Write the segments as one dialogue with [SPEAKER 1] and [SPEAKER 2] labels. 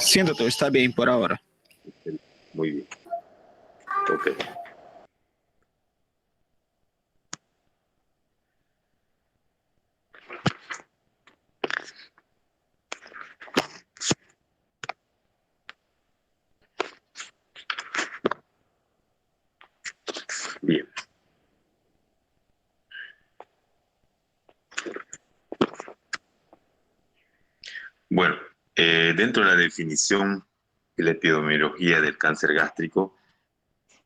[SPEAKER 1] Siéntate, está bien por ahora.
[SPEAKER 2] Muy bien. Ok. Bien. Bueno, dentro de la definición de la epidemiología del cáncer gástrico,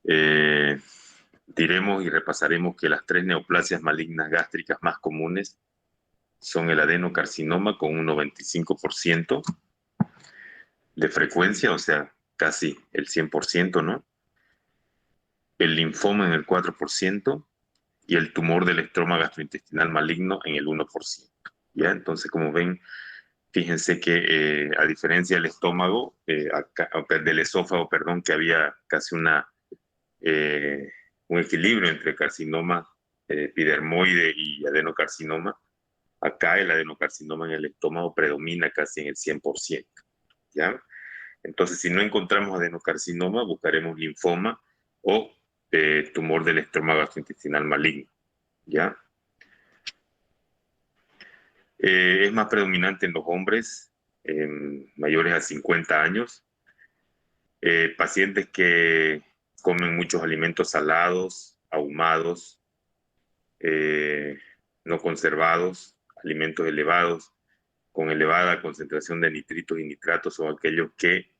[SPEAKER 2] diremos y repasaremos que las tres neoplasias malignas gástricas más comunes son el adenocarcinoma con un 95% de frecuencia, o sea, casi el 100%, ¿no? El linfoma en el 4% y el tumor del estroma gastrointestinal maligno en el 1%. ¿Ya? Entonces, como ven, fíjense que a diferencia del estómago, del esófago, perdón, que había casi un equilibrio entre carcinoma epidermoide y adenocarcinoma, acá el adenocarcinoma en el estómago predomina casi en el 100%. ¿Ya? Entonces, si no encontramos adenocarcinoma, buscaremos linfoma o tumor del estroma gastrointestinal maligno. ¿Ya? Es más predominante en los hombres mayores a 50 años, pacientes que comen muchos alimentos salados, ahumados, no conservados, alimentos elevados, con elevada concentración de nitritos y nitratos, son aquellos que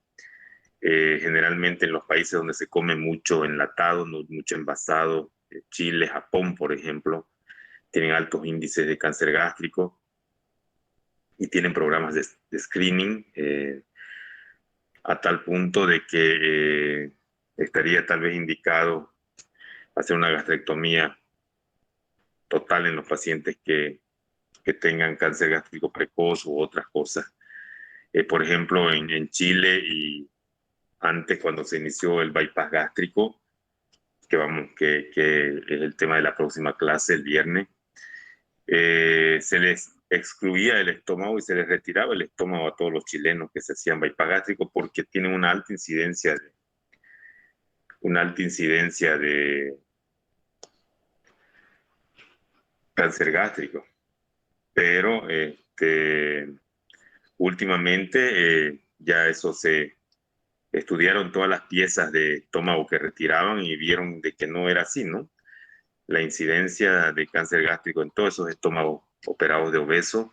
[SPEAKER 2] generalmente en los países donde se come mucho enlatado, mucho envasado, Chile, Japón, por ejemplo, tienen altos índices de cáncer gástrico y tienen programas de screening a tal punto de que estaría tal vez indicado hacer una gastrectomía total en los pacientes que tengan cáncer gástrico precoz u otras cosas. Por ejemplo, en Chile y antes cuando se inició el bypass gástrico, que es el tema de la próxima clase el viernes, se les excluía el estómago y se les retiraba el estómago a todos los chilenos que se hacían bypass gástrico porque tienen una alta incidencia de cáncer gástrico. Pero últimamente ya eso se estudiaron todas las piezas de estómago que retiraban y vieron de que no era así, ¿no? La incidencia de cáncer gástrico en todos esos estómagos operados de obesos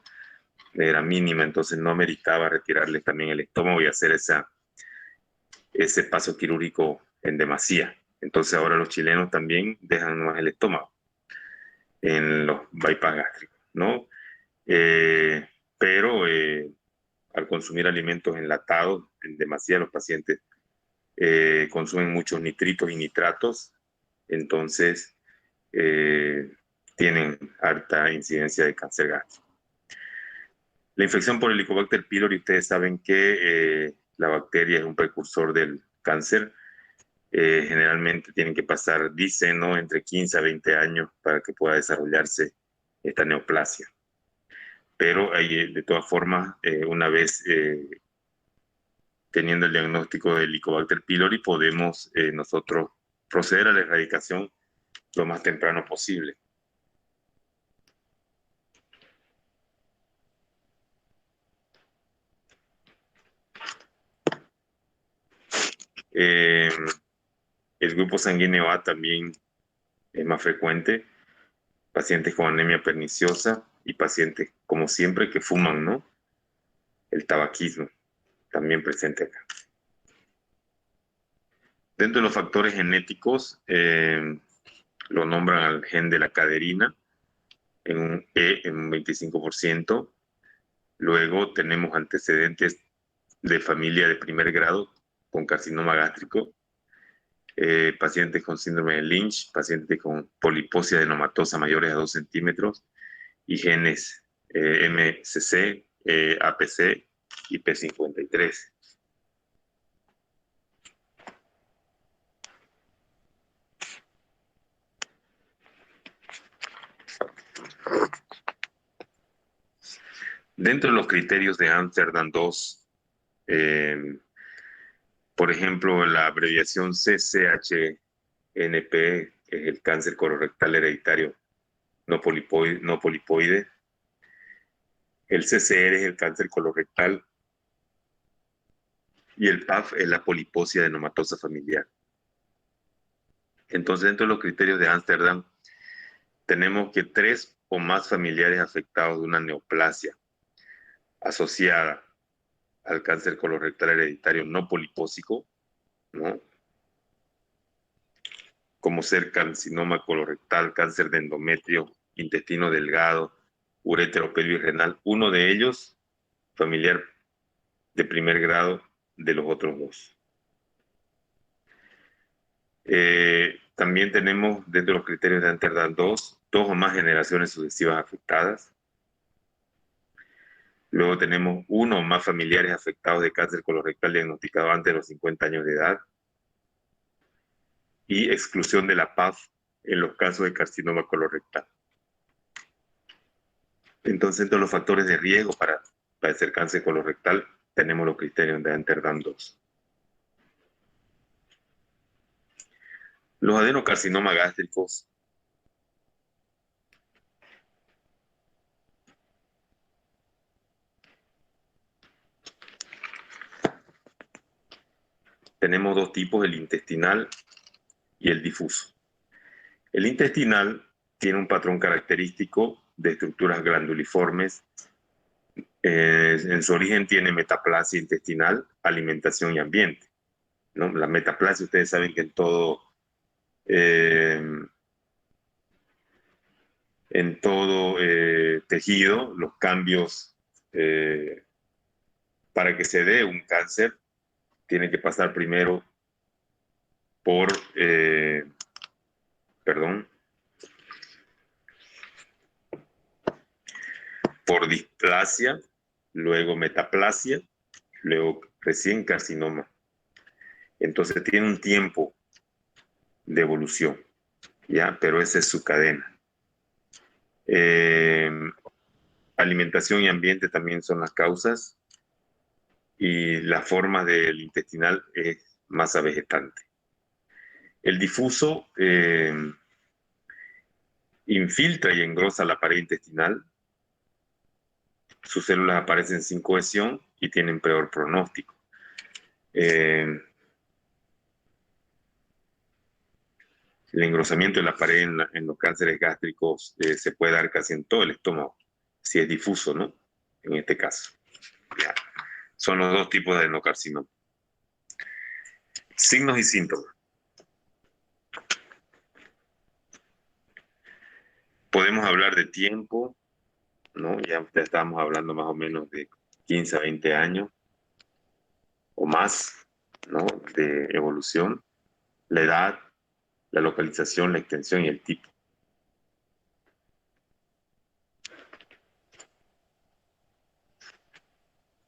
[SPEAKER 2] era mínima, entonces no ameritaba retirarles también el estómago y hacer ese paso quirúrgico en demasía. Entonces ahora los chilenos también dejan más el estómago en los bypass gástricos, ¿no? Pero al consumir alimentos enlatados en demasía, los pacientes consumen muchos nitritos y nitratos, entonces tienen alta incidencia de cáncer gástrico. La infección por Helicobacter pylori, ustedes saben que la bacteria es un precursor del cáncer. Generalmente tienen que pasar, dicen, ¿no?, entre 15 a 20 años para que pueda desarrollarse esta neoplasia. Pero de todas formas, una vez teniendo el diagnóstico de Helicobacter pylori, podemos nosotros proceder a la erradicación lo más temprano posible. El grupo sanguíneo A también es más frecuente, pacientes con anemia perniciosa y pacientes, como siempre, que fuman, ¿no? El tabaquismo, también presente acá. Dentro de los factores genéticos, lo nombran al gen de la caderina, en un E en un 25%. Luego tenemos antecedentes de familia de primer grado con carcinoma gástrico, pacientes con síndrome de Lynch, pacientes con poliposia adenomatosa mayores a 2 centímetros y genes MCC, APC y P53. Dentro de los criterios de Amsterdam II Eh, por ejemplo, la abreviación CCHNP es el cáncer colorectal hereditario no polipoide. El CCR es el cáncer colorectal y el PAF es la poliposia adenomatosa familiar. Entonces, dentro de los criterios de Ámsterdam, tenemos que 3 o más familiares afectados de una neoplasia asociada al cáncer colorectal hereditario no polipósico, ¿no? Como ser carcinoma colorectal, cáncer de endometrio, intestino delgado, urétero, pelvis renal, uno de ellos familiar de primer grado de los otros dos. También tenemos dentro de los criterios de Amsterdam 2 o más generaciones sucesivas afectadas. Luego tenemos 1 o más familiares afectados de cáncer colorectal diagnosticado antes de los 50 años de edad. Y exclusión de la PAF en los casos de carcinoma colorectal. Entonces, entre los factores de riesgo para padecer cáncer colorectal, tenemos los criterios de Amsterdam 2. Los adenocarcinomas gástricos tenemos 2 tipos, el intestinal y el difuso. El intestinal tiene un patrón característico de estructuras glanduliformes. En su origen tiene metaplasia intestinal, alimentación y ambiente, ¿no? La metaplasia, ustedes saben que en todo tejido, los cambios para que se dé un cáncer tienen que pasar primero por, por displasia, luego metaplasia, luego recién carcinoma. Entonces tiene un tiempo de evolución, ¿ya? Pero esa es su cadena. Alimentación y ambiente también son las causas y la forma del intestinal es masa vegetante. El difuso infiltra y engrosa la pared intestinal. Sus células aparecen sin cohesión y tienen peor pronóstico. El engrosamiento de la pared en los cánceres gástricos se puede dar casi en todo el estómago, si es difuso, ¿no? En este caso. Ya. Son los 2 tipos de adenocarcinoma. Signos y síntomas. Podemos hablar de tiempo, ¿no? Ya estábamos hablando más o menos de 15 a 20 años o más, ¿no? De evolución, la edad, la localización, la extensión y el tipo.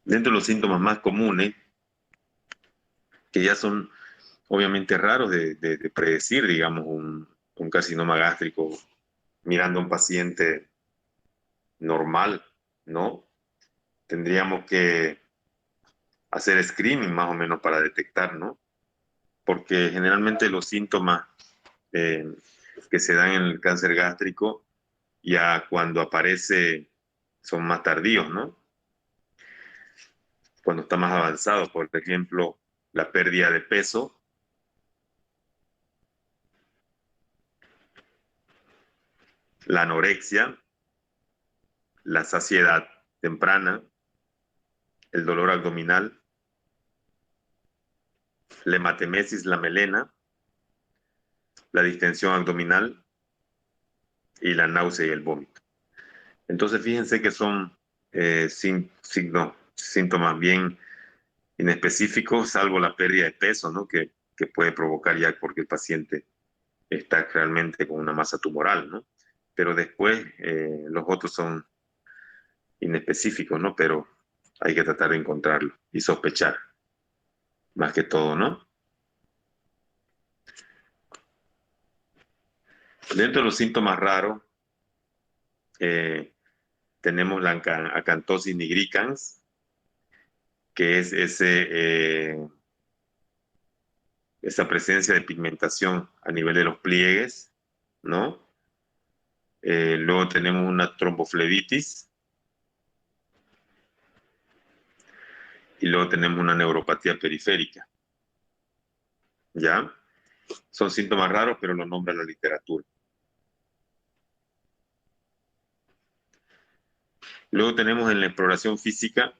[SPEAKER 2] Dentro de los síntomas más comunes, que ya son obviamente raros de predecir, digamos, un carcinoma gástrico mirando a un paciente normal, ¿no? Tendríamos que hacer screening más o menos para detectar, ¿no? Porque generalmente los síntomas que se dan en el cáncer gástrico ya cuando aparece son más tardíos, ¿no? Cuando está más avanzado, por ejemplo, la pérdida de peso, la anorexia, la saciedad temprana, el dolor abdominal, la hematemesis, la melena, la distensión abdominal y la náusea y el vómito. Entonces, fíjense que son síntomas bien inespecíficos, salvo la pérdida de peso, ¿no? Que puede provocar ya porque el paciente está realmente con una masa tumoral, ¿no? Pero después los otros son inespecíficos, ¿no? Pero hay que tratar de encontrarlo y sospechar, más que todo, ¿no? Dentro de los síntomas raros, tenemos la acantosis nigricans, que es esa presencia de pigmentación a nivel de los pliegues, ¿no? Luego tenemos una tromboflebitis y luego tenemos una neuropatía periférica, ¿ya? Son síntomas raros, pero lo nombra la literatura. Luego tenemos en la exploración física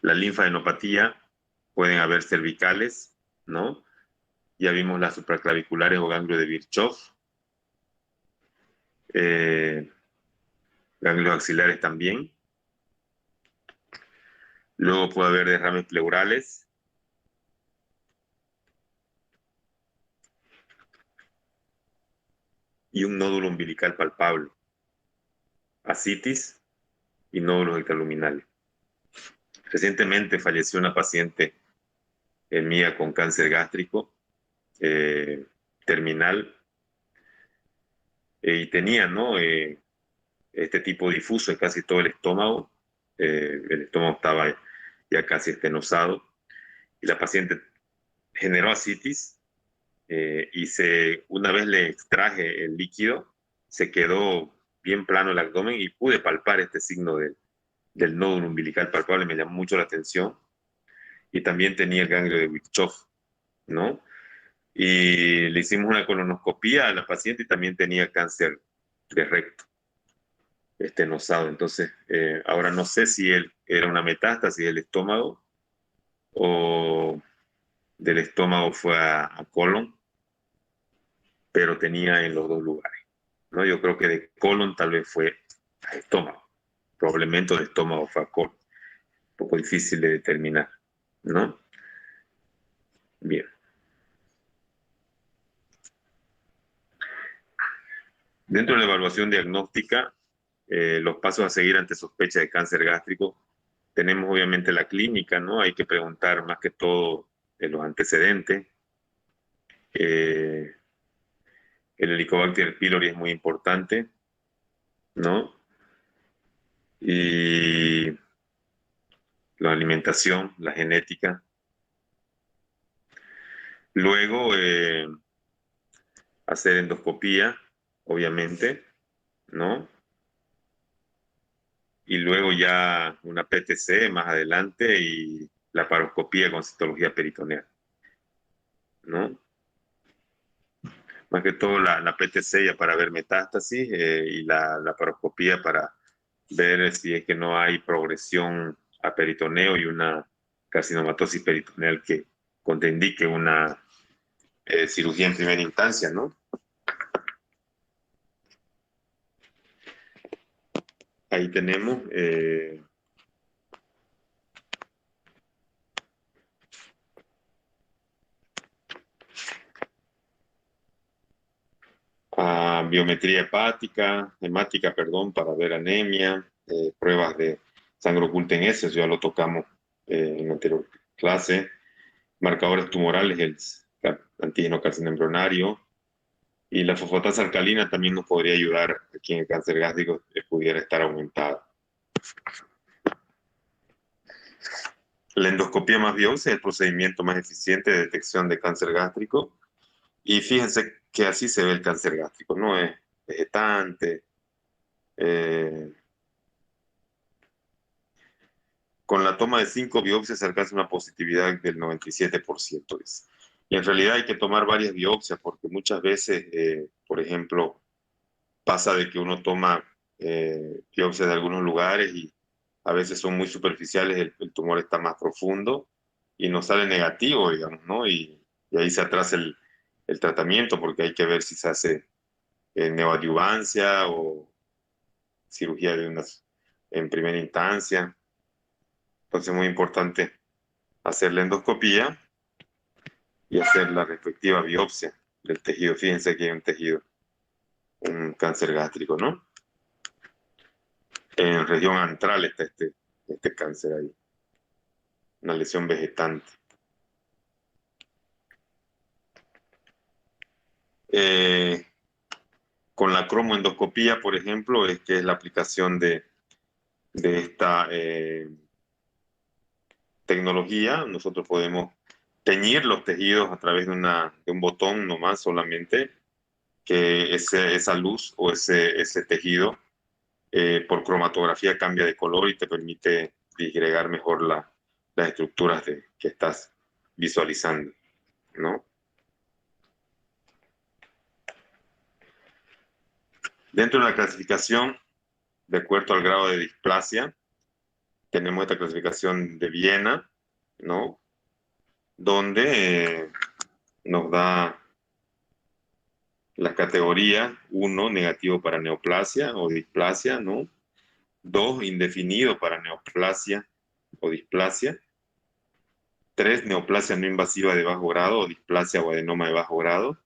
[SPEAKER 2] la linfadenopatía, pueden haber cervicales, ¿no? Ya vimos las supraclaviculares o ganglio de Virchow, ganglios axilares también. Luego puede haber derrames pleurales. Y un nódulo umbilical palpable, ascitis y nódulos extraluminales. Recientemente falleció una paciente mía con cáncer gástrico terminal y tenía, ¿no? Este tipo difuso en casi todo el estómago. El estómago estaba ya casi estenosado y la paciente generó ascitis una vez le extraje el líquido, se quedó bien plano el abdomen y pude palpar este signo del nódulo umbilical palpable, me llamó mucho la atención. Y también tenía el ganglio de Virchow, ¿no? Y le hicimos una colonoscopía a la paciente y también tenía cáncer de recto, estenosado. Entonces, ahora no sé si él era una metástasis del estómago o del estómago fue a colon, pero tenía en los dos lugares, ¿no? Yo creo que de colon tal vez fue a estómago, probablemente de estómago fue a colon. Un poco difícil de determinar, ¿no? Bien. Dentro de la evaluación diagnóstica, los pasos a seguir ante sospecha de cáncer gástrico, tenemos obviamente la clínica, ¿no? Hay que preguntar más que todo los antecedentes. El Helicobacter pylori es muy importante, ¿no? Y la alimentación, la genética. Luego, hacer endoscopía, obviamente, ¿no? Y luego ya una PTC más adelante y la paroscopía con citología peritoneal, ¿no? Más que todo la PTC ya para ver metástasis y la paroscopía para ver si es que no hay progresión a peritoneo y una carcinomatosis peritoneal que contraindique una cirugía en primera instancia, ¿no? Ahí tenemos biometría hemática, perdón, para ver anemia, pruebas de sangre oculta en heces, ya lo tocamos en la anterior clase, marcadores tumorales, el antígeno carcinoma embrionario, y la fosfatasa alcalina también nos podría ayudar aquí en el cáncer gástrico, pudiera estar aumentada. La endoscopía más biopsia es el procedimiento más eficiente de detección de cáncer gástrico. Y fíjense que así se ve el cáncer gástrico, no es vegetante. Con la toma de 5 biopsias se alcanza una positividad del 97%. Y en realidad hay que tomar varias biopsias porque muchas veces, por ejemplo, pasa de que uno toma biopsias de algunos lugares y a veces son muy superficiales, el tumor está más profundo y nos sale negativo, digamos, ¿no? Y ahí se atrasa el tratamiento porque hay que ver si se hace neoadyuvancia o cirugía en primera instancia. Entonces es muy importante hacer la endoscopía y hacer la respectiva biopsia del tejido. Fíjense que hay un tejido, un cáncer gástrico, ¿no? En región antral está este cáncer ahí, una lesión vegetante. Con la cromoendoscopía, por ejemplo, es que es la aplicación de esta tecnología, nosotros podemos teñir los tejidos a través de un botón nomás solamente, que esa luz o ese tejido por cromatografía cambia de color y te permite disgregar mejor las estructuras que estás visualizando, ¿no? Dentro de la clasificación, de acuerdo al grado de displasia, tenemos esta clasificación de Viena, ¿no? Donde nos da la categoría 1, negativo para neoplasia o displasia, ¿no? 2, indefinido para neoplasia o displasia. 3, neoplasia no invasiva de bajo grado o displasia o adenoma de bajo grado.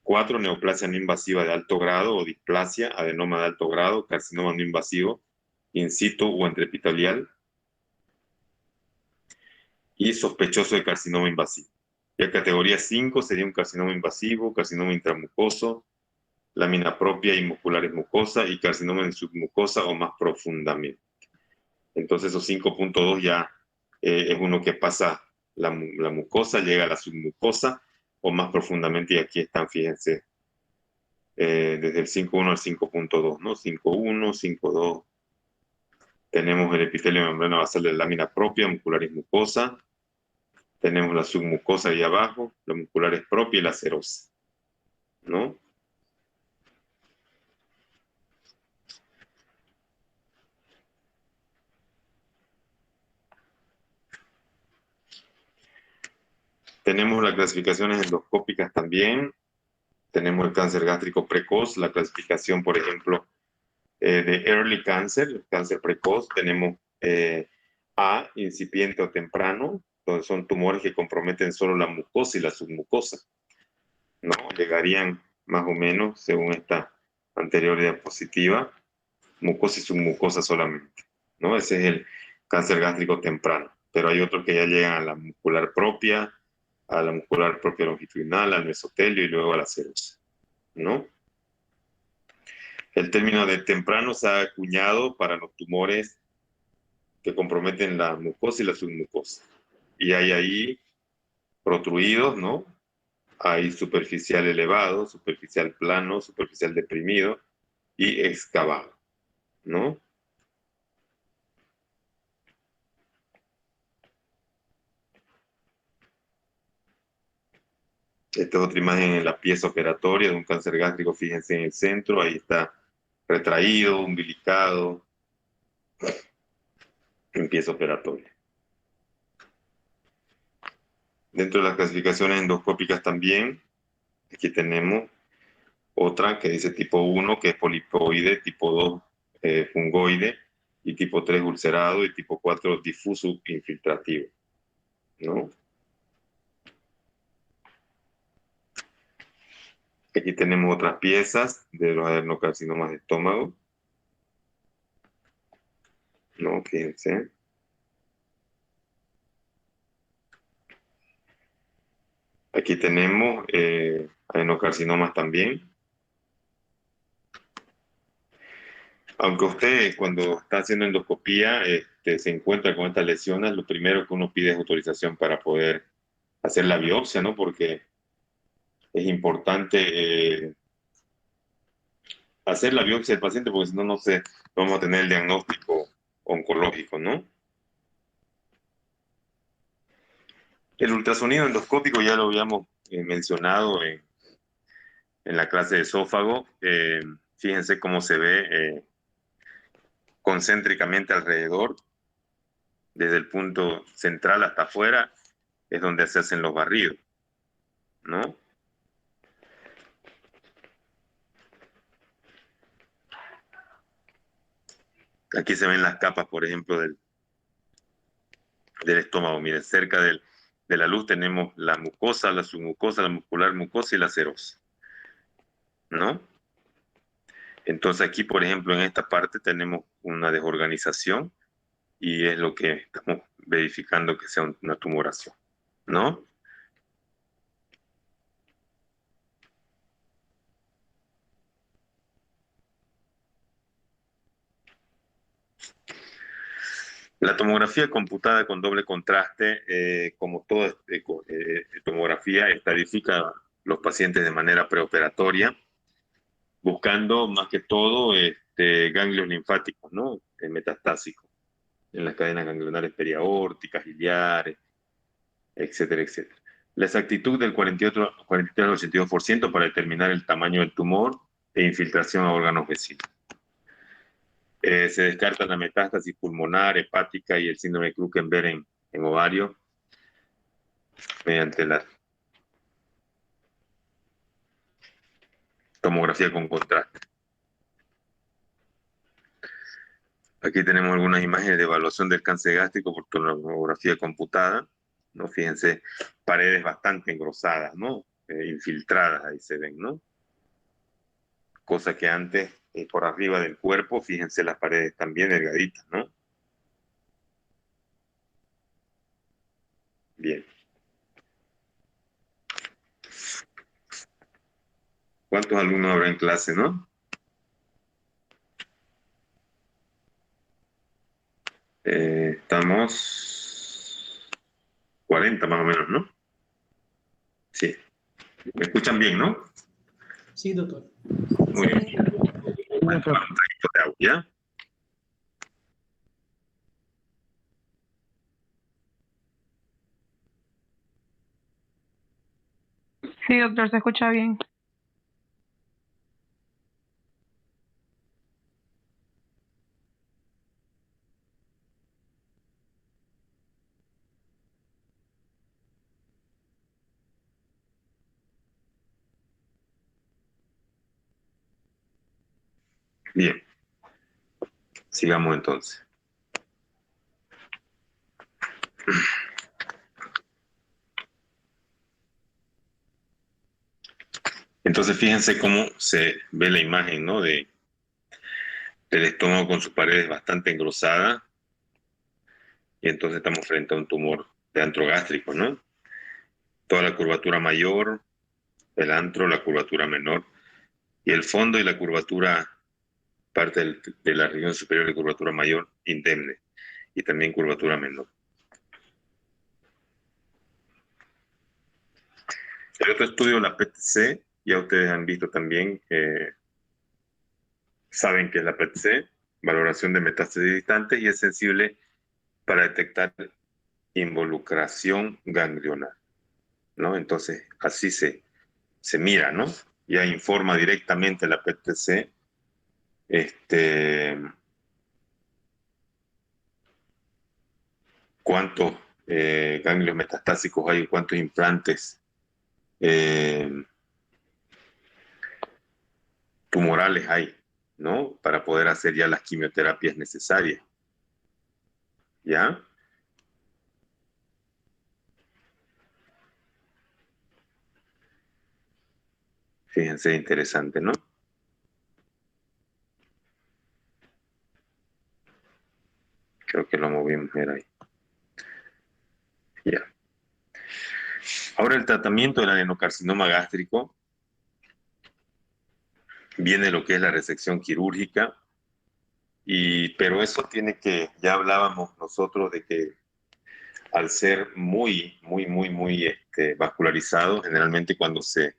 [SPEAKER 2] 4, neoplasia no invasiva de alto grado o displasia, adenoma de alto grado, carcinoma no invasivo, in situ o intraepitelial. Y sospechoso de carcinoma invasivo. La categoría 5 sería un carcinoma invasivo, carcinoma intramucoso, lámina propia y musculares mucosa y carcinoma en submucosa o más profundamente. Entonces esos 5.2 ya es uno que pasa la mucosa, llega a la submucosa o más profundamente, y aquí están, fíjense, desde el 5.1 al 5.2, ¿no? 5.1, 5.2. Tenemos el epitelio de membrana basal de la lámina propia, musculares mucosa. Tenemos la submucosa ahí abajo, la muscular es propia y la serosa, ¿no? Tenemos las clasificaciones endoscópicas también. Tenemos el cáncer gástrico precoz, la clasificación, por ejemplo, de early cancer, el cáncer precoz. Tenemos A, incipiente o temprano, donde son tumores que comprometen solo la mucosa y la submucosa, ¿no? Llegarían más o menos, según esta anterior diapositiva, mucosa y submucosa solamente, ¿no? Ese es el cáncer gástrico temprano. Pero hay otros que ya llegan a la muscular propia longitudinal, al mesotelio y luego a la serosa, ¿no? El término de temprano se ha acuñado para los tumores que comprometen la mucosa y la submucosa. Y hay ahí protruidos, ¿no? Hay superficial elevado, superficial plano, superficial deprimido y excavado, ¿no? Esta es otra imagen en la pieza operatoria de un cáncer gástrico, fíjense en el centro, ahí está retraído, umbilicado, en pieza operatoria. Dentro de las clasificaciones endoscópicas también, aquí tenemos otra que dice tipo 1, que es polipoide, tipo 2, fungoide, y tipo 3, ulcerado, y tipo 4, difuso infiltrativo, ¿no? Aquí tenemos otras piezas de los adenocarcinomas de estómago, ¿no? Fíjense. Aquí tenemos adenocarcinomas también. Aunque usted cuando está haciendo endoscopía se encuentra con estas lesiones, lo primero que uno pide es autorización para poder hacer la biopsia, ¿no? Porque es importante hacer la biopsia del paciente, porque si no, no sé, vamos a tener el diagnóstico oncológico, ¿no? El ultrasonido endoscópico ya lo habíamos mencionado en la clase de esófago. Fíjense cómo se ve concéntricamente alrededor, desde el punto central hasta afuera, es donde se hacen los barridos, ¿no? Aquí se ven las capas, por ejemplo, del estómago. Miren, cerca de la luz tenemos la mucosa, la submucosa, la muscular mucosa y la serosa, ¿no? Entonces aquí, por ejemplo, en esta parte tenemos una desorganización y es lo que estamos verificando que sea una tumoración, ¿no? La tomografía computada con doble contraste, como toda tomografía, estadifica los pacientes de manera preoperatoria, buscando más que todo ganglios linfáticos, ¿no? Metastásicos, en las cadenas ganglionares periaórticas, iliares, etcétera, etcétera. La exactitud del 43 al 82% para determinar el tamaño del tumor e infiltración a órganos vecinos. Se descarta la metástasis pulmonar, hepática y el síndrome de Krukenberg en ovario mediante la tomografía con contraste. Aquí tenemos algunas imágenes de evaluación del cáncer gástrico por tomografía computada, ¿no? Fíjense, paredes bastante engrosadas, ¿no? Infiltradas, ahí se ven, ¿no? Cosa que antes, por arriba del cuerpo, fíjense las paredes también delgaditas, ¿no? Bien. ¿Cuántos alumnos habrá en clase, no? Estamos 40 más o menos, ¿no? Sí. ¿Me escuchan bien, no?
[SPEAKER 1] Sí, doctor.
[SPEAKER 2] Muy bien. Bueno, un traguito de agua, ¿ya?
[SPEAKER 3] Sí, doctor, se escucha bien.
[SPEAKER 2] Bien. Sigamos entonces. Entonces fíjense cómo se ve la imagen, ¿no? Del estómago con sus paredes bastante engrosadas. Y entonces estamos frente a un tumor de antro gástrico, ¿no? Toda la curvatura mayor, el antro, la curvatura menor. Y el fondo y la curvatura, parte de la región superior de curvatura mayor, indemne. Y también curvatura menor. El otro estudio, la PET-C, ya ustedes han visto también, saben que es la PET-C, valoración de metástasis distantes, y es sensible para detectar involucración ganglionar, ¿no? Entonces, así se mira, ¿no? Ya informa directamente la PET-C cuántos ganglios metastásicos hay, cuántos implantes tumorales hay, ¿no? Para poder hacer ya las quimioterapias necesarias, ¿ya? Fíjense, interesante, ¿no? Creo que lo movimos, era ahí. Ya. Ahora el tratamiento del adenocarcinoma gástrico viene lo que es la resección quirúrgica, pero eso tiene que, ya hablábamos nosotros de que al ser muy vascularizado, generalmente cuando hace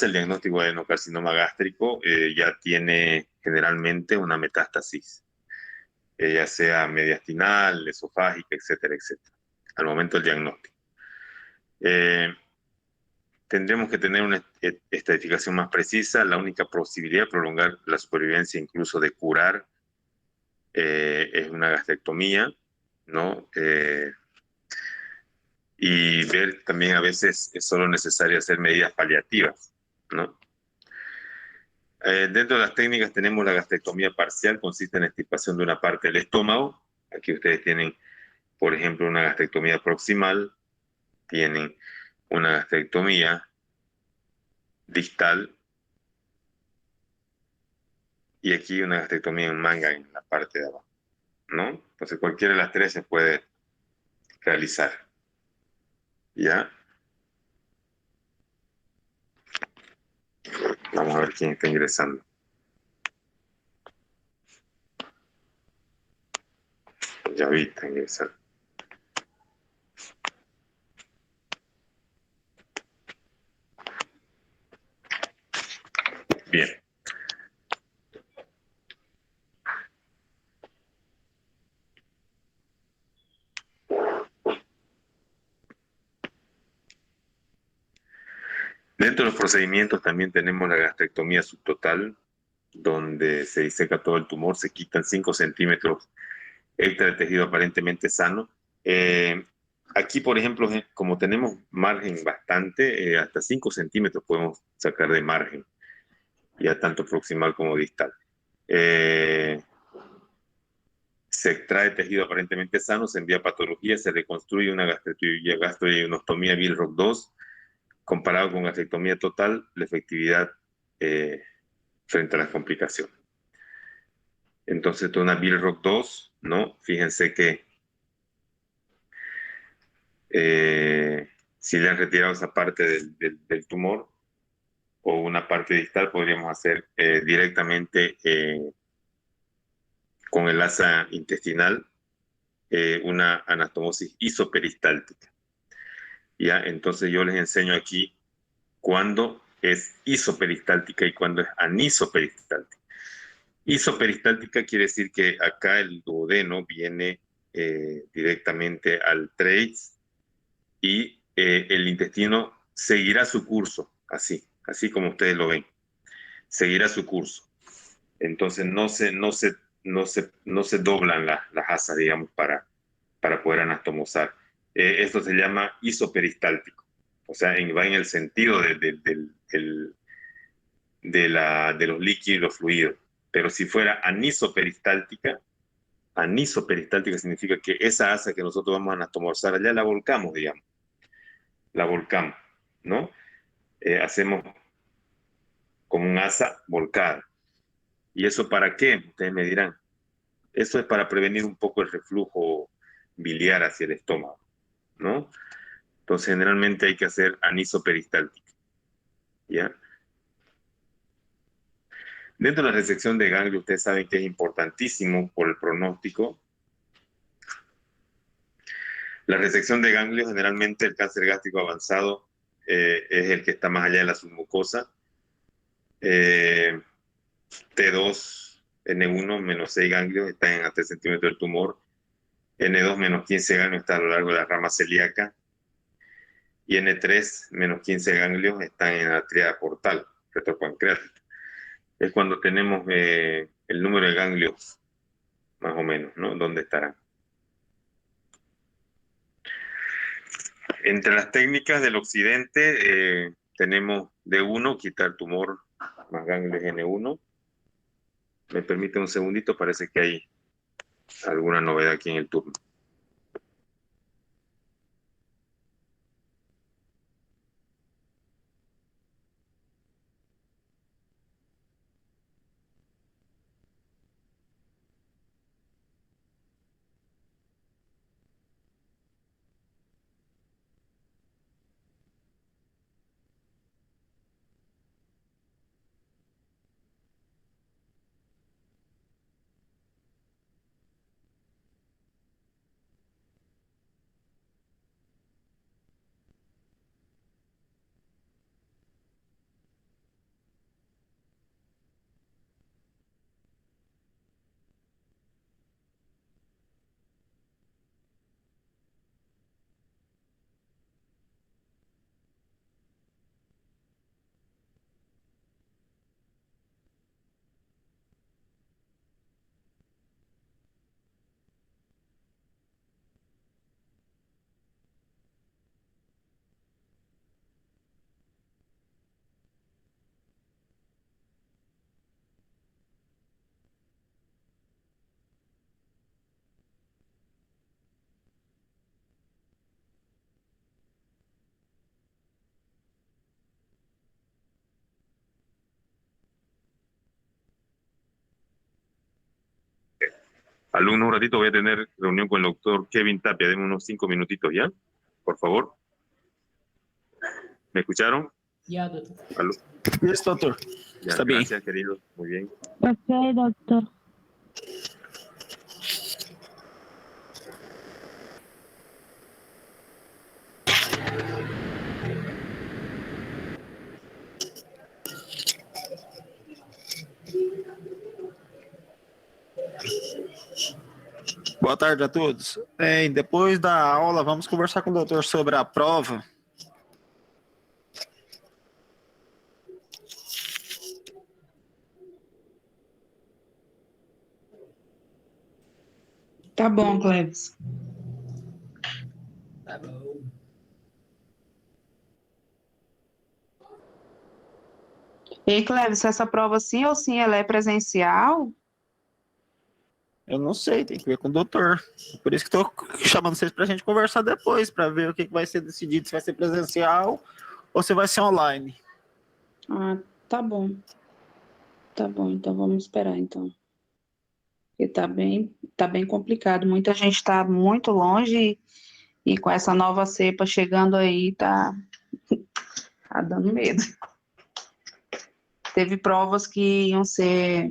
[SPEAKER 2] el diagnóstico de adenocarcinoma gástrico, ya tiene generalmente una metástasis, ya sea mediastinal, esofágica, etcétera, etcétera, al momento del diagnóstico. Tendremos que tener una estadificación más precisa. La única posibilidad de prolongar la supervivencia, incluso de curar, es una gastrectomía, ¿no? Y ver también a veces es solo necesario hacer medidas paliativas, ¿no? Dentro de las técnicas tenemos la gastrectomía parcial, consiste en la extirpación de una parte del estómago. Aquí ustedes tienen, por ejemplo, una gastrectomía proximal, tienen una gastrectomía distal y aquí una gastrectomía en manga en la parte de abajo, ¿no? Entonces cualquiera de las tres se puede realizar, ¿ya? Vamos a ver quién está ingresando. Ya ahorita ingresar. Bien. Dentro de los procedimientos también tenemos la gastrectomía subtotal, donde se diseca todo el tumor, se quitan 5 centímetros extra de tejido aparentemente sano. Aquí, por ejemplo, como tenemos margen bastante, hasta 5 centímetros podemos sacar de margen, ya tanto proximal como distal. Se extrae tejido aparentemente sano, se envía a patología, se reconstruye una gastroinostomía Billroth 2. Comparado con gastrectomía total, la efectividad frente a las complicaciones. Entonces, una Billroth 2, ¿no? Fíjense que si le han retirado esa parte del tumor o una parte distal, podríamos hacer directamente con el asa intestinal una anastomosis isoperistáltica. ¿Ya? Entonces yo les enseño aquí cuándo es isoperistáltica y cuándo es anisoperistáltica. Isoperistáltica quiere decir que acá el duodeno viene directamente al trace y el intestino seguirá su curso, así como ustedes lo ven, seguirá su curso. Entonces no se doblan las asas, digamos, para poder anastomosar. Esto se llama isoperistáltico, o sea, va en el sentido de los líquidos y los fluidos. Pero si fuera anisoperistáltica significa que esa asa que nosotros vamos a anastomosar allá la volcamos, digamos. La volcamos, ¿no? Hacemos como un asa volcada. ¿Y eso para qué? Ustedes me dirán. Eso es para prevenir un poco el reflujo biliar hacia el estómago, ¿no? Entonces, generalmente hay que hacer anisoperistáltica, ¿ya? Dentro de la resección de ganglio, ustedes saben que es importantísimo por el pronóstico. La resección de ganglio, generalmente el cáncer gástrico avanzado es el que está más allá de la submucosa. T2, N1, menos 6 ganglios están a 3 centímetros del tumor. N2, menos 15 ganglios está a lo largo de la rama celíaca. Y N3, menos 15 ganglios están en la tríada portal, retropancreática. Es cuando tenemos el número de ganglios, más o menos, ¿no? ¿Dónde estarán? Entre las técnicas del occidente tenemos D1, quitar tumor más ganglios N1. Me permite un segundito, parece que hay alguna novedad aquí en el turno. Alumnos, un ratito voy a tener reunión con el doctor Kevin Tapia. Deme unos 5 minutitos, ¿ya? Por favor. ¿Me escucharon?
[SPEAKER 1] Ya, doctor.
[SPEAKER 4] Yes, doctor.
[SPEAKER 2] Ya,
[SPEAKER 4] Está bien.
[SPEAKER 2] gracias, queridos. Muy bien.
[SPEAKER 3] Ok, doctor.
[SPEAKER 4] Boa tarde a todos. Depois da aula, vamos conversar com o doutor sobre a prova.
[SPEAKER 3] Tá bom, Cleves.
[SPEAKER 1] Tá bom.
[SPEAKER 3] E Cleves, essa prova sim ou sim ela é presencial?
[SPEAKER 4] Eu não sei, tem que ver com o doutor. Por isso que estou chamando vocês para a gente conversar depois, para ver o que vai ser decidido, se vai ser presencial ou se vai ser online.
[SPEAKER 3] Ah, tá bom. Tá bom, então vamos esperar então. Porque tá bem complicado. Muita gente está muito longe e com essa nova cepa chegando aí, tá dando medo. Teve provas que iam ser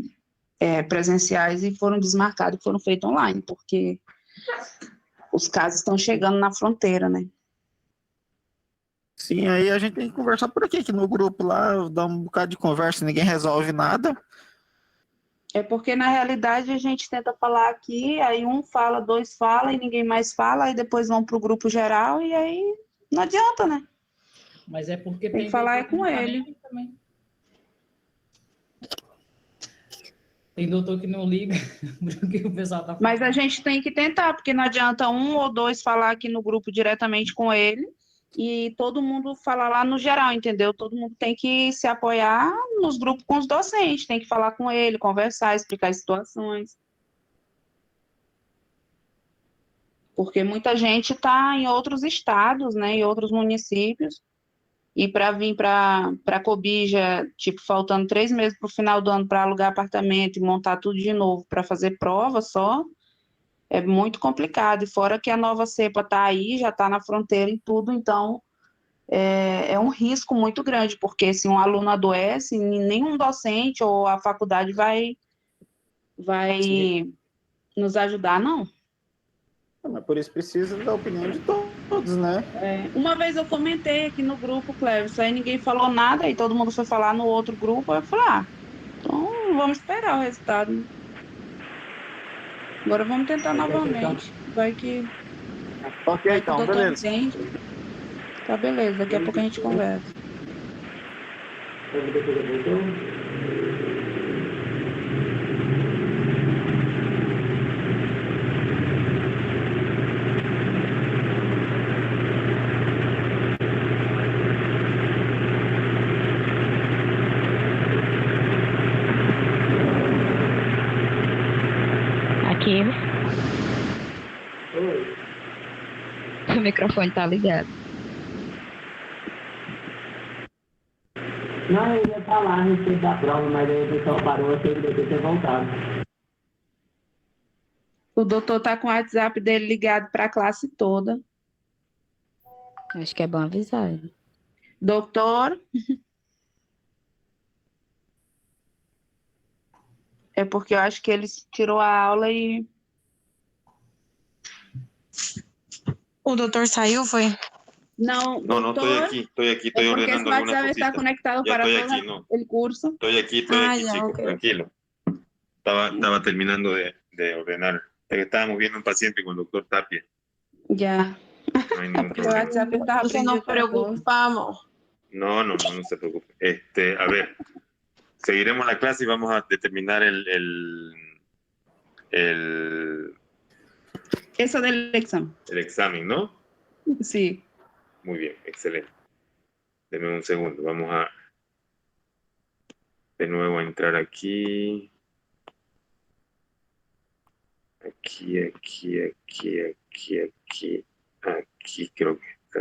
[SPEAKER 3] presenciais e foram desmarcadas e foram feitas online, porque os casos estão chegando na fronteira, né?
[SPEAKER 4] Sim, aí a gente tem que conversar por aqui no grupo lá, dar um bocado de conversa, ninguém resolve nada.
[SPEAKER 3] É porque na realidade a gente tenta falar aqui, aí um fala, dois fala e ninguém mais fala, aí depois vão para o grupo geral e aí não adianta, né?
[SPEAKER 1] Mas é porque
[SPEAKER 3] Tem que falar
[SPEAKER 1] doutor
[SPEAKER 3] com
[SPEAKER 1] que não tá nem
[SPEAKER 3] ele.
[SPEAKER 1] aí também. Tem doutor que não liga pro que o pessoal tá
[SPEAKER 3] Mas a
[SPEAKER 1] falando.
[SPEAKER 3] gente tem que tentar, porque não adianta um ou dois falar aqui no grupo diretamente com ele e todo mundo falar lá no geral, entendeu? Todo mundo tem que se apoiar nos grupos com os docentes, tem que falar com ele, conversar, explicar as situações. Porque muita gente está em outros estados, né, em outros municípios, e para vir para Cobija, tipo, faltando 3 meses para o final do ano para alugar apartamento e montar tudo de novo para fazer prova só, é muito complicado. E fora que a nova cepa está aí, já está na fronteira e tudo, então é um risco muito grande, porque se um aluno adoece, nenhum docente ou a faculdade vai nos ajudar, não.
[SPEAKER 4] Mas por isso precisa da opinião de todos, né?
[SPEAKER 3] Uma vez eu comentei aqui no grupo, Cleves, aí ninguém falou nada, aí todo mundo foi falar no outro grupo, aí eu falei, então vamos esperar o resultado. Agora vamos tentar novamente.
[SPEAKER 4] Ok,
[SPEAKER 3] Vai que o
[SPEAKER 4] então,
[SPEAKER 3] doutor
[SPEAKER 4] beleza.
[SPEAKER 3] entende. Tá, beleza, daqui a pouco a gente conversa.
[SPEAKER 5] Aqui, o microfone tá ligado.
[SPEAKER 6] Não, eu ia falar a respeito da prova, mas aí o pessoal parou, achei que deveria ter voltado.
[SPEAKER 3] O doutor tá com o WhatsApp dele ligado para a classe toda.
[SPEAKER 5] Acho que é bom avisar.
[SPEAKER 3] Doutor, é porque eu acho que ele tirou a aula e...
[SPEAKER 7] O doutor saiu, foi?
[SPEAKER 3] Não,
[SPEAKER 2] No, no,
[SPEAKER 3] doutor,
[SPEAKER 2] estoy aquí,
[SPEAKER 3] é
[SPEAKER 2] estoy
[SPEAKER 3] porque esse
[SPEAKER 2] ordenando algunas
[SPEAKER 3] WhatsApp está
[SPEAKER 2] cositas.
[SPEAKER 3] conectado
[SPEAKER 2] Ya
[SPEAKER 3] para
[SPEAKER 2] estoy
[SPEAKER 3] todo
[SPEAKER 2] aquí, no.
[SPEAKER 3] el curso.
[SPEAKER 2] Estoy
[SPEAKER 7] Ah,
[SPEAKER 2] aquí,
[SPEAKER 7] ya,
[SPEAKER 2] chicos,
[SPEAKER 7] ok.
[SPEAKER 2] tranquilo. Estaba terminando de ordenar. Estábamos viendo un paciente con el doctor Tapia.
[SPEAKER 3] Ya.
[SPEAKER 2] No hay ningún
[SPEAKER 3] Porque o
[SPEAKER 2] problema.
[SPEAKER 3] WhatsApp estava
[SPEAKER 7] Entonces
[SPEAKER 3] prendido
[SPEAKER 7] nos
[SPEAKER 3] para todo.
[SPEAKER 7] preocupamos.
[SPEAKER 2] No se preocupe. A ver, seguiremos la clase y vamos a determinar el
[SPEAKER 3] Essa da eleição.
[SPEAKER 2] examen, ¿no?
[SPEAKER 3] Sim.
[SPEAKER 2] Muy bien, excelente. Deme un segundo. Vamos a de nuevo a entrar aquí. Aquí creo que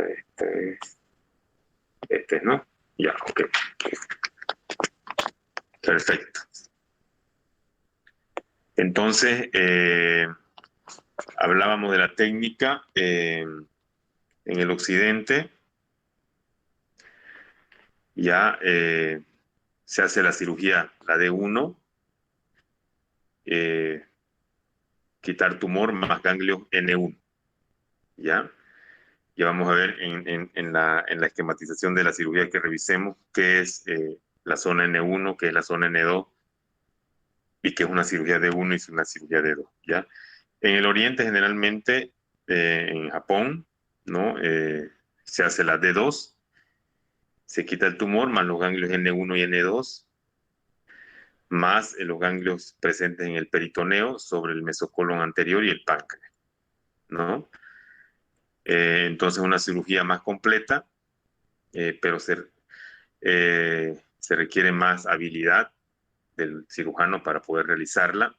[SPEAKER 2] este es, ¿no? Ya, ok. Perfecto. Entonces, hablábamos de la técnica en el occidente. Ya se hace la cirugía, la D1, quitar tumor más ganglios N1. ¿Ya? Ya vamos a ver en la esquematización de la cirugía que revisemos qué es la zona N1, qué es la zona N2 y qué es una cirugía D1 y una cirugía D2, ¿ya? En el oriente generalmente, en Japón, ¿no? Se hace la D2, se quita el tumor más los ganglios N1 y N2, más los ganglios presentes en el peritoneo sobre el mesocolon anterior y el páncreas, ¿no? Entonces una cirugía más completa, pero se requiere más habilidad del cirujano para poder realizarla.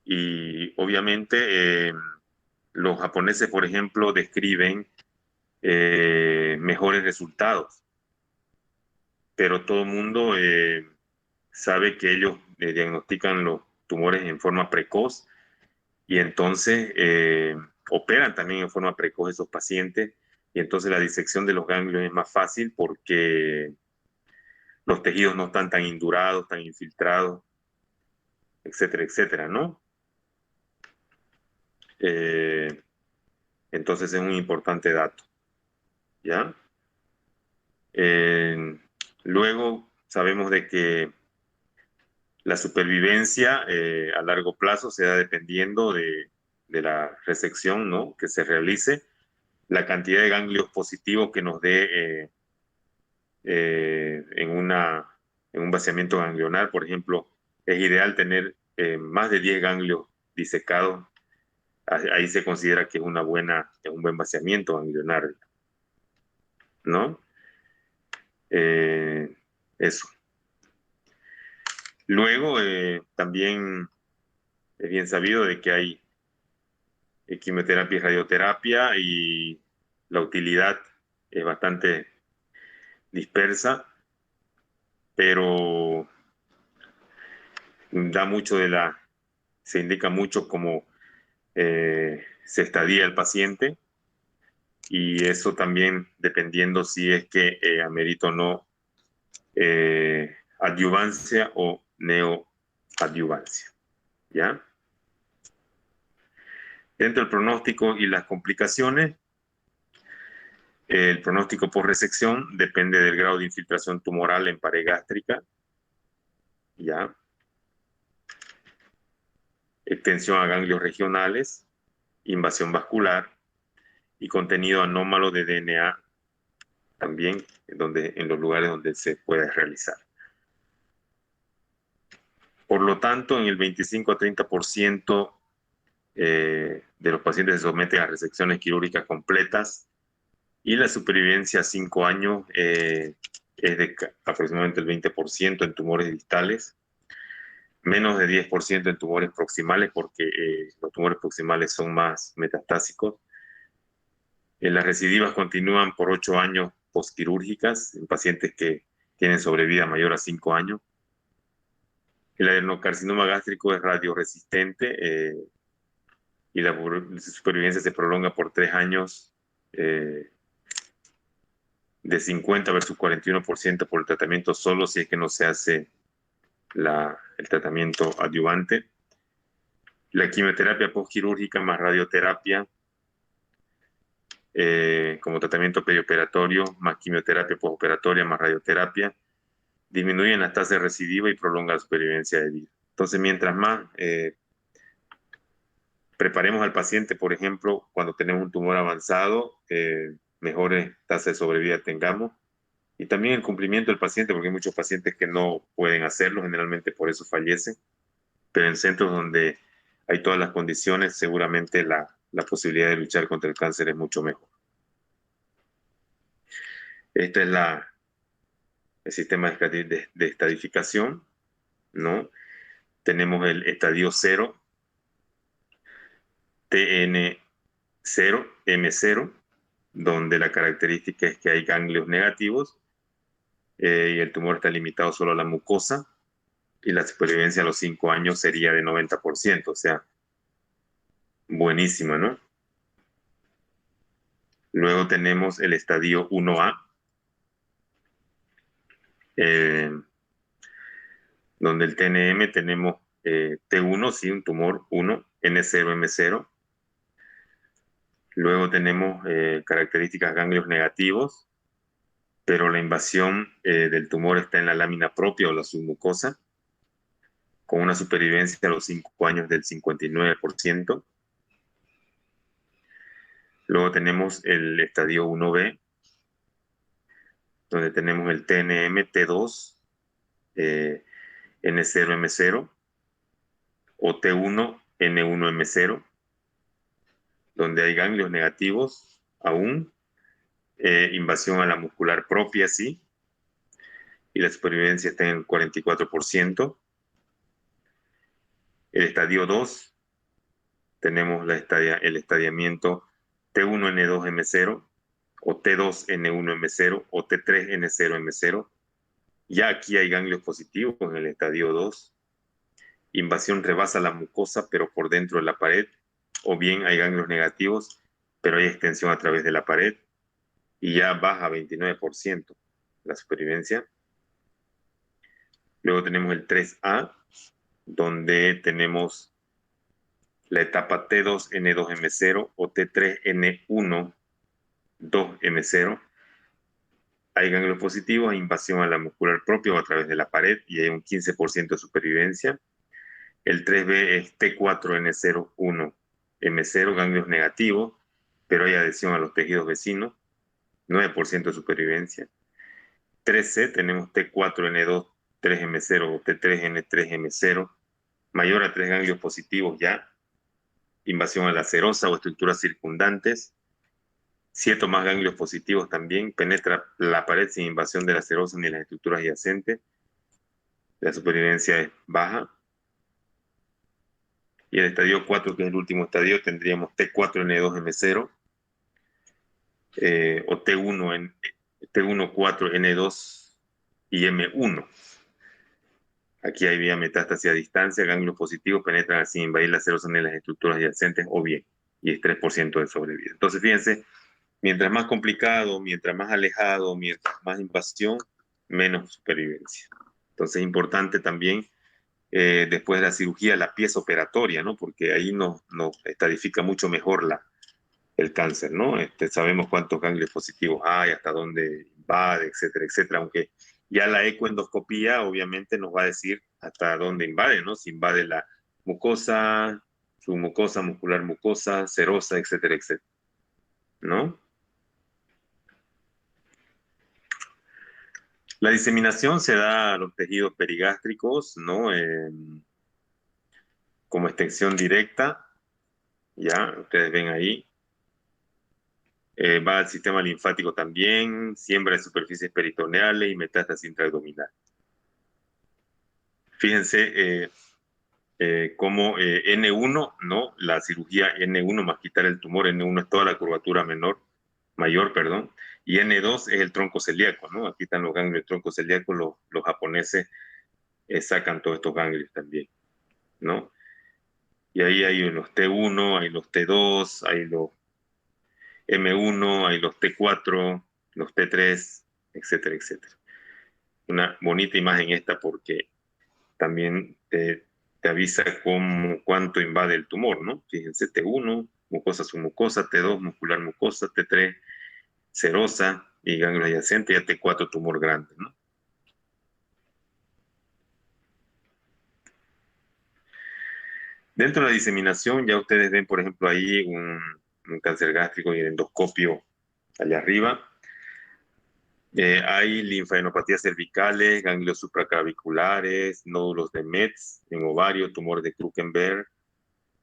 [SPEAKER 2] Y obviamente los japoneses, por ejemplo, describen mejores resultados, pero todo el mundo sabe que ellos diagnostican los tumores en forma precoz y entonces operan también en forma precoz esos pacientes, y entonces la disección de los ganglios es más fácil porque los tejidos no están tan indurados, tan infiltrados, etcétera, etcétera, ¿no? Entonces es un importante dato, ¿ya? Luego sabemos de que la supervivencia a largo plazo se da dependiendo de la resección, ¿no?, que se realice, la cantidad de ganglios positivos que nos dé en un vaciamiento ganglionar. Por ejemplo, es ideal tener más de 10 ganglios disecados. Ahí se considera que es un buen vaciamiento ganglionar, ¿no? Eso. Luego, también es bien sabido de que hay quimioterapia y radioterapia, y la utilidad es bastante dispersa, pero se indica mucho cómo se estadía el paciente, y eso también dependiendo si es que amerita o no adyuvancia o neoadyuvancia, ¿ya? Dentro del pronóstico y las complicaciones, el pronóstico por resección depende del grado de infiltración tumoral en pared gástrica, ¿ya? Extensión a ganglios regionales, invasión vascular y contenido anómalo de DNA también en los lugares donde se puede realizar. Por lo tanto, en el 25 a 30% de los pacientes se someten a resecciones quirúrgicas completas, y la supervivencia a 5 años es de aproximadamente el 20% en tumores distales, menos de 10% en tumores proximales, porque los tumores proximales son más metastásicos. Las recidivas continúan por 8 años postquirúrgicas en pacientes que tienen sobrevida mayor a 5 años. El adenocarcinoma gástrico es radioresistente y la supervivencia se prolonga por 3 años, de 50 versus 41% por el tratamiento solo, si es que no se hace el tratamiento adyuvante. La quimioterapia postquirúrgica más radioterapia como tratamiento perioperatorio, más quimioterapia postoperatoria más radioterapia, disminuyen las tasas de recidiva y prolonga la supervivencia de vida. Entonces, mientras más preparemos al paciente, por ejemplo, cuando tenemos un tumor avanzado, mejores tasas de sobrevida tengamos. Y también el cumplimiento del paciente, porque hay muchos pacientes que no pueden hacerlo, generalmente por eso fallecen. Pero en centros donde hay todas las condiciones, seguramente la posibilidad de luchar contra el cáncer es mucho mejor. Este es el sistema de estadificación, ¿no? Tenemos el estadio 0, TN0, M0, donde la característica es que hay ganglios negativos y el tumor está limitado solo a la mucosa, y la supervivencia a los 5 años sería de 90%, o sea, buenísima, ¿no? Luego tenemos el estadio 1A, donde el TNM tenemos T1, sí, un tumor 1, N0, M0. Luego tenemos características ganglios negativos, pero la invasión del tumor está en la lámina propia o la submucosa, con una supervivencia a los 5 años del 59%. Luego tenemos el estadio 1B, donde tenemos el TNM, T2, N0M0 o T1, N1M0, donde hay ganglios negativos aún, invasión a la muscular propia, sí, y la supervivencia está en el 44%. El estadio 2, tenemos el estadiamiento T1N2M0 o T2N1M0 o T3N0M0. Ya aquí hay ganglios positivos en el estadio 2. Invasión rebasa la mucosa, pero por dentro de la pared, o bien hay ganglios negativos, pero hay extensión a través de la pared, y ya baja 29% la supervivencia. Luego tenemos el 3A, donde tenemos la etapa T2N2M0 o T3N1-2M0. Hay ganglios positivos, hay invasión a la muscular propia o a través de la pared y hay un 15% de supervivencia. El 3B es T4N01M0, ganglios negativos, pero hay adhesión a los tejidos vecinos, 9% de supervivencia. 3C tenemos T4N2-3M0 o T3N3M0, mayor a 3 ganglios positivos ya, invasión a la serosa o estructuras circundantes, 7 o más ganglios positivos también, penetra la pared sin invasión de la serosa ni las estructuras adyacentes, la supervivencia es baja. Y el estadio 4, que es el último estadio, tendríamos T4N2M0 o T1-4N2 y M1. Aquí hay vía metástasis a distancia, ganglios positivos penetran sin invadir la serosa ni las estructuras adyacentes o bien, y es 3% de sobrevida. Entonces, fíjense, mientras más complicado, mientras más alejado, mientras más invasión, menos supervivencia. Entonces, es importante también, después de la cirugía, la pieza operatoria, ¿no? Porque ahí nos estadifica mucho mejor el cáncer, ¿no? Sabemos cuántos ganglios positivos hay, hasta dónde invade, etcétera, etcétera, aunque ya la ecoendoscopía obviamente nos va a decir hasta dónde invade, ¿no? Si invade la mucosa, submucosa, muscular mucosa, serosa, etcétera, etcétera, ¿no? La diseminación se da a los tejidos perigástricos, ¿no? Como extensión directa, ya, ustedes ven ahí. Va al sistema linfático también, siembra de superficies peritoneales y metástasis intraabdominal. Fíjense cómo N1, ¿no? La cirugía N1 más quitar el tumor, N1 es toda la curvatura mayor, perdón, y N2 es el tronco celíaco, ¿no? Aquí están los ganglios del tronco celíaco, los japoneses sacan todos estos ganglios también, ¿no? Y ahí hay los T1, hay los T2, hay los M1, hay los T4, los T3, etcétera, etcétera. Una bonita imagen esta porque también te avisa cuánto invade el tumor, ¿no? Fíjense, T1, mucosa submucosa, T2, muscular mucosa, T3, serosa y ganglio adyacente, y ya T4, tumor grande, ¿no? Dentro de la diseminación, ya ustedes ven, por ejemplo, ahí un cáncer gástrico y el endoscopio allá arriba. Hay linfadenopatías cervicales, ganglios supraclaviculares, nódulos de Metz en ovario, tumor de Krukenberg,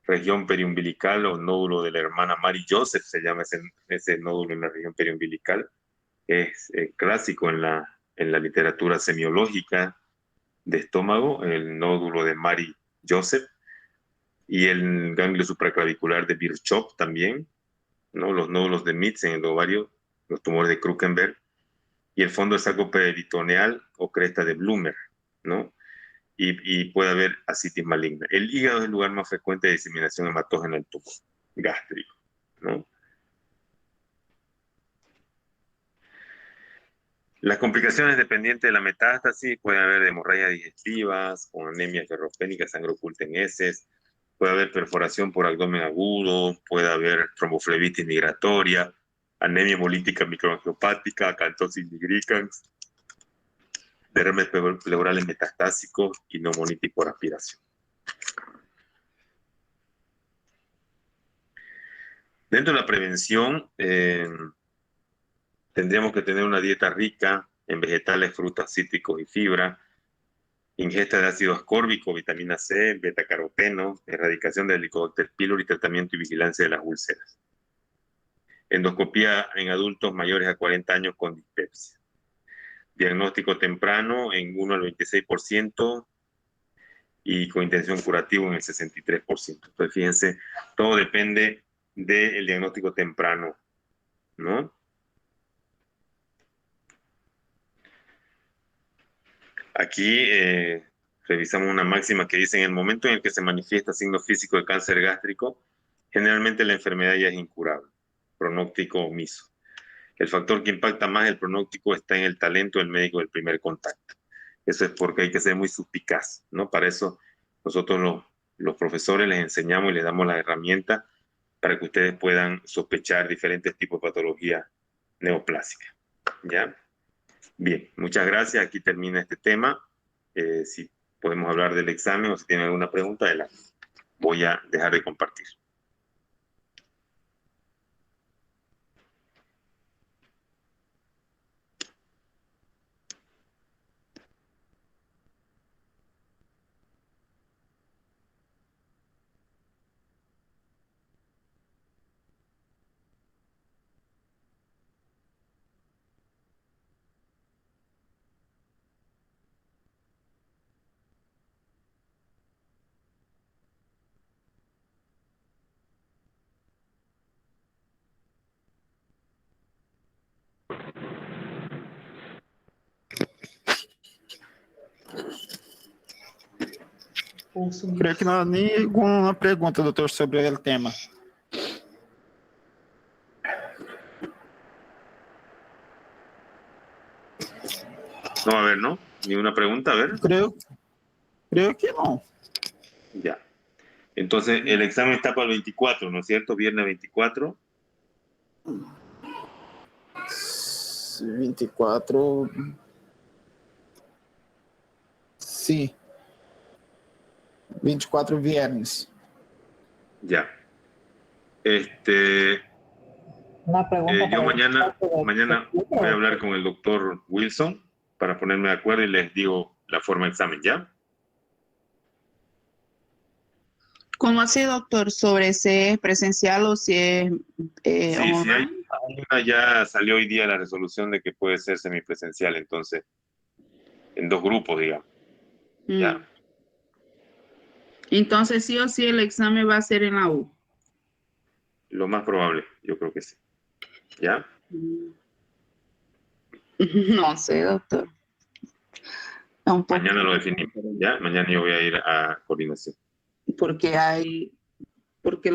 [SPEAKER 2] región periumbilical o nódulo de la hermana Mary Joseph, se llama ese nódulo en la región periumbilical. Es clásico en la literatura semiológica de estómago, el nódulo de Mary Joseph, y el ganglio supraclavicular de Virchow también, ¿no? Los nódulos de Metz en el ovario, los tumores de Krukenberg, y el fondo de saco peritoneal o cresta de Blumer, ¿no? Y puede haber ascitis maligna. El hígado es el lugar más frecuente de diseminación hematógena del tumor gástrico, ¿no? Las complicaciones dependientes de la metástasis pueden haber hemorragias digestivas, con anemia ferropénica, sangre oculta en heces, puede haber perforación por abdomen agudo, puede haber tromboflebitis migratoria, anemia hemolítica microangiopática, acantosis nigricans, derrames pleurales metastásicos y neumonitis por aspiración. Dentro de la prevención, tendríamos que tener una dieta rica en vegetales, frutas, cítricos y fibra, ingesta de ácido ascórbico, vitamina C, betacaroteno, erradicación del Helicobacter pylori, tratamiento y vigilancia de las úlceras. Endoscopía en adultos mayores a 40 años con dispepsia. Diagnóstico temprano en 1 al 26% y con intención curativa en el 63%. Entonces, fíjense, todo depende del diagnóstico temprano, ¿no? Aquí revisamos una máxima que dice: en el momento en el que se manifiesta signo físico de cáncer gástrico, generalmente la enfermedad ya es incurable, pronóstico omiso. El factor que impacta más el pronóstico está en el talento del médico del primer contacto. Eso es porque hay que ser muy suspicaz, ¿no? Para eso nosotros los profesores les enseñamos y les damos las herramientas para que ustedes puedan sospechar diferentes tipos de patología neoplásicas, ¿ya? Bien, muchas gracias. Aquí termina este tema. Si podemos hablar del examen o si tienen alguna pregunta, adelante. Voy a dejar de compartir.
[SPEAKER 4] Creio que não há nenhuma pergunta, doutor, sobre o tema.
[SPEAKER 2] No, a ver, ¿no? ¿Ni una pregunta? A ver.
[SPEAKER 4] Creo que não.
[SPEAKER 2] Ya. Entonces, el examen está para el 24, ¿no es cierto? Viernes 24.
[SPEAKER 4] 24. Sim. 24 viernes.
[SPEAKER 2] Ya.
[SPEAKER 6] Una pregunta
[SPEAKER 2] Yo mañana
[SPEAKER 6] para
[SPEAKER 2] voy a hablar con el doctor Wilson para ponerme de acuerdo y les digo la forma de examen, ¿ya?
[SPEAKER 3] ¿Cómo así, doctor? ¿Sobre si es presencial o si es
[SPEAKER 2] Sí, sí,
[SPEAKER 3] online?
[SPEAKER 2] ya salió hoy día la resolución de que puede ser semipresencial, entonces, en 2 grupos, digamos. Ya.
[SPEAKER 3] Entonces, sí o sí, el examen va a ser en la U.
[SPEAKER 2] Lo más probable, yo creo que sí. ¿Ya?
[SPEAKER 3] No sé, doctor. Un poco,
[SPEAKER 2] Mañana lo definimos, ¿ya? Mañana yo voy a ir a coordinación.
[SPEAKER 3] porque hay, porque